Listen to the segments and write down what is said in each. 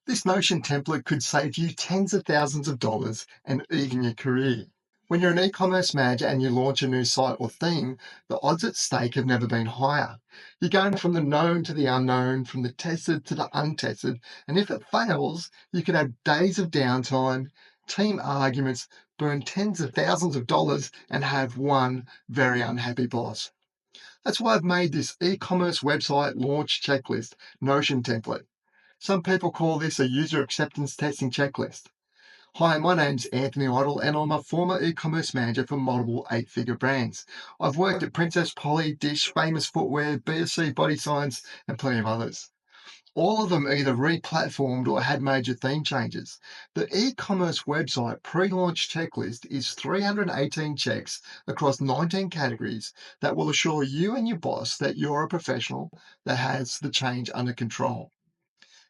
This Notion template could save you tens of thousands of dollars and even your career. When you're an e-commerce manager and you launch a new site or theme, the odds at stake have never been higher. You're going from the known to the unknown, from the tested to the untested, and if it fails, you could have days of downtime, team arguments, burn tens of thousands of dollars, and have one very unhappy boss. That's why I've made this e-commerce website launch checklist Notion template. Some people call this a user acceptance testing checklist. Hi, my name's Anthony Idle, and I'm a former e-commerce manager for multiple eight-figure brands. I've worked at Princess Polly, DISSH, Famous Footwear, BSC Body Science, and plenty of others. All of them either re-platformed or had major theme changes. The e-commerce website pre-launch checklist is 318 checks across 19 categories that will assure you and your boss that you're a professional that has the change under control.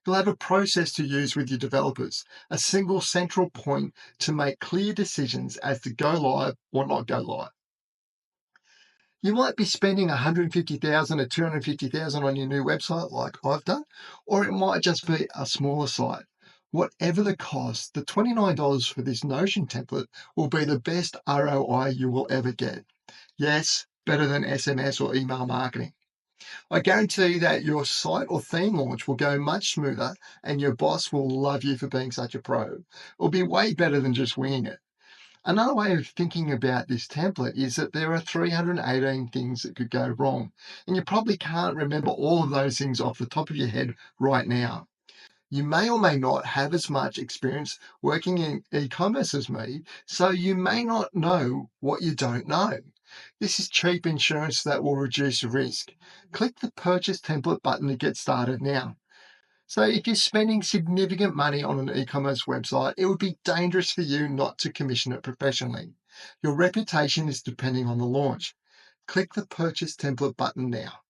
You'll have a process to use with your developers, a single central point to make clear decisions as to go live or not go live. You might be spending 150,000 or 250,000 on your new website like I've done, or it might just be a smaller site. Whatever the cost, the $29 for this Notion template will be the best ROI you will ever get. Yes, better than SMS or email marketing. I guarantee that your site or theme launch will go much smoother and your boss will love you for being such a pro. It'll be way better than just winging it. Another way of thinking about this template is that there are 318 things that could go wrong, and you probably can't remember all of those things off the top of your head right now. You may or may not have as much experience working in e-commerce as me, so you may not know what you don't know. This is cheap insurance that will reduce risk. Click the purchase template button to get started now. So if you're spending significant money on an e-commerce website, it would be dangerous for you not to commission it professionally. Your reputation is depending on the launch. Click the purchase template button now.